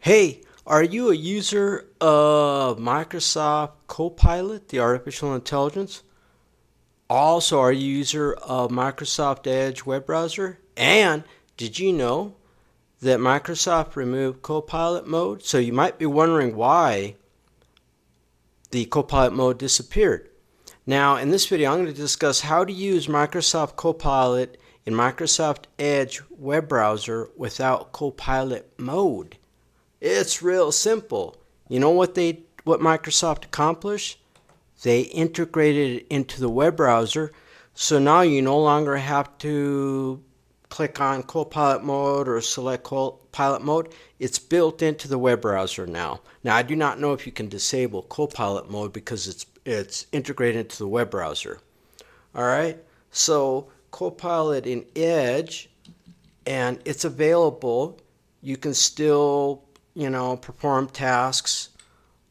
Hey, are you a user of Microsoft Copilot, the artificial intelligence? Also, are you a user of Microsoft Edge web browser? And did you know that Microsoft removed Copilot mode? So you might be wondering why the Copilot mode disappeared. Now, in this video, I'm going to discuss how to use Microsoft Copilot in Microsoft Edge web browser without Copilot mode. It's real simple. You know what Microsoft accomplished? They integrated it into the web browser, so now you no longer have to click on Copilot mode or select Copilot mode. It's built into the web browser now. Now I do not know if you can disable Copilot mode because it's integrated into the web browser. All right. So Copilot in Edge, and it's available. You can still perform tasks,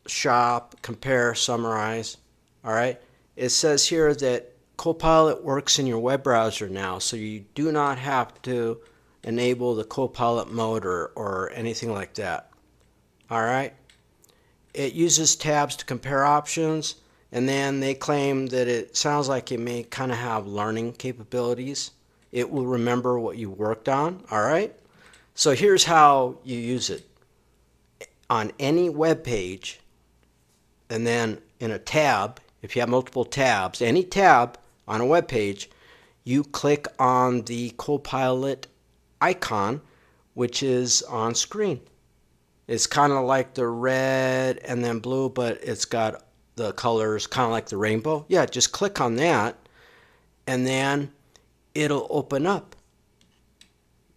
shop, compare, summarize. All right. It says here that Copilot works in your web browser now, so you do not have to enable the Copilot mode or anything like that. All right. It uses tabs to compare options, and then they claim that it sounds like it may kind of have learning capabilities. It will remember what you worked on. All right. So here's how you use it. On any web page, and then in a tab, if you have multiple tabs, any tab on a web page, you click on the Copilot icon, which is on screen. It's kind of like the red and then blue, but it's got the colors kind of like the rainbow. Yeah, just click on that, and then it'll open up.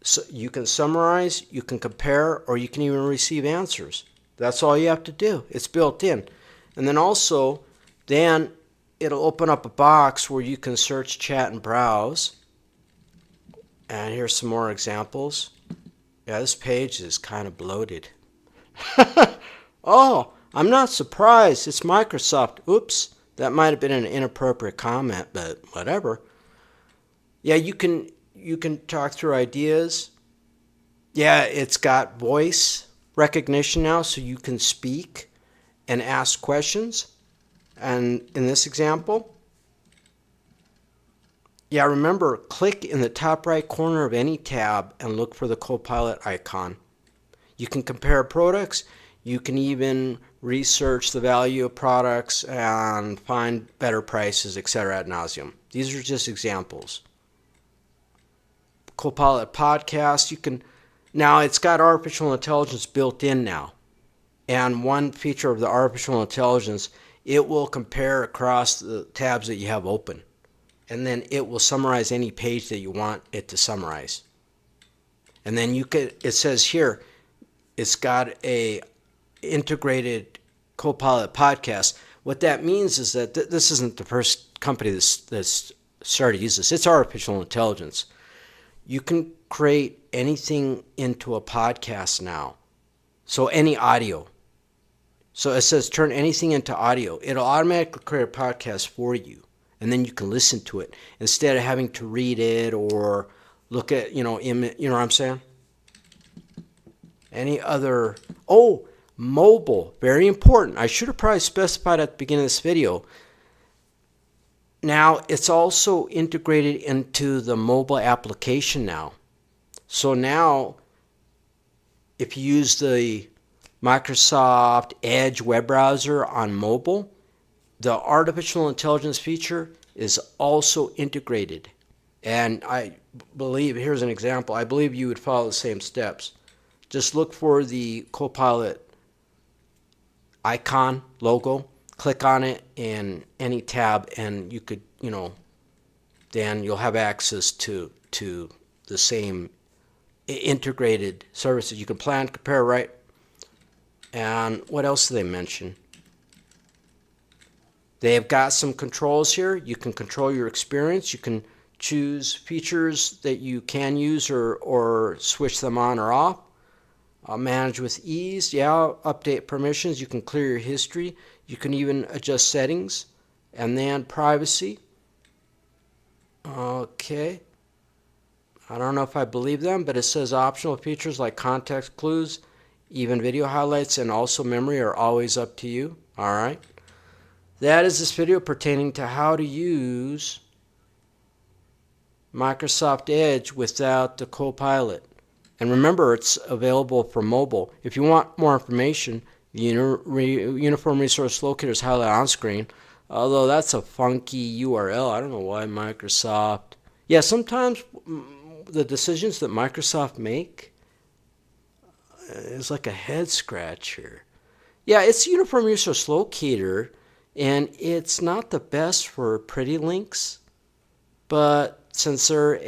So you can summarize, you can compare, or you can even receive answers. That's all you have to do. It's built in. And then also, then it'll open up a box where you can search, chat, and browse. And here's some more examples. Yeah, this page is kind of bloated. Oh, I'm not surprised. It's Microsoft. Oops, that might have been an inappropriate comment, but whatever. Yeah, you can talk through ideas. Yeah, it's got voice recognition now, so you can speak and ask questions. And in this example, yeah, remember, click in the top right corner of any tab and look for the Copilot icon. You can compare products. You can even research the value of products and find better prices, etc. ad nauseum. These are just examples. Copilot podcast, now it's got artificial intelligence built in now. And one feature of the artificial intelligence, it will compare across the tabs that you have open. And then it will summarize any page that you want it to summarize. And then it says here, it's got a integrated Copilot podcast. What that means is that this isn't the first company that's started to use this. It's artificial intelligence. You can create anything into a podcast now. So any audio. So it says turn anything into audio. It'll automatically create a podcast for you. And then you can listen to it instead of having to read it or look at, you know what I'm saying? Any other, mobile, very important. I should have probably specified at the beginning of this video. Now, it's also integrated into the mobile application now. So now, if you use the Microsoft Edge web browser on mobile, the artificial intelligence feature is also integrated. And I believe, here's an example, I believe you would follow the same steps. Just look for the Copilot icon, logo, click on it in any tab, and you could, then you'll have access to the same integrated services. You can plan, compare, right? And what else do they mention? They have got some controls here. You can control your experience. You can choose features that you can use or switch them on or off. Manage with ease. Yeah, update permissions. You can clear your history. You can even adjust settings. And then privacy. Okay. I don't know if I believe them, but it says optional features like context clues, Even video highlights and also memory are always up to you. All right. That is this video pertaining to how to use Microsoft Edge without the Copilot. And remember, it's available for mobile. If you want more information, the Uniform Resource Locator is highlighted on screen. Although that's a funky URL. I don't know why Microsoft... Yeah, sometimes the decisions that Microsoft make is like a head scratcher. Yeah, it's Uniform Resource Locator, and it's not the best for pretty links, but since they're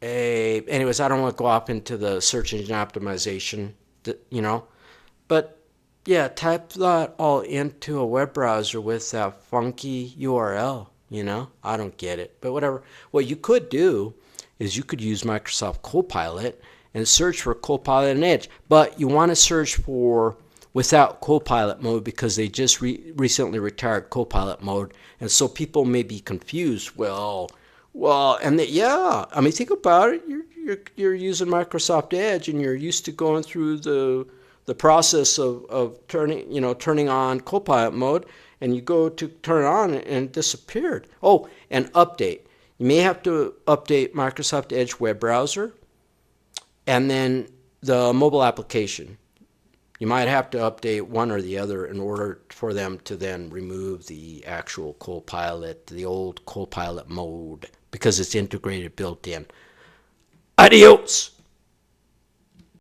anyways, I don't want to go off into the search engine optimization, but yeah, type that all into a web browser with that funky URL, I don't get it, but whatever. What you could do is you could use Microsoft Copilot and search for Copilot and Edge, but you want to search for without Copilot mode because they just recently retired Copilot mode, and so people may be confused. Well, and yeah, I mean, think about it. You're using Microsoft Edge, and you're used to going through the process of turning on Copilot mode, and you go to turn it on, and it disappeared. Oh, and update. You may have to update Microsoft Edge web browser, and then the mobile application. You might have to update one or the other in order for them to then remove the actual Copilot, the old Copilot mode, because it's integrated built in. Adios!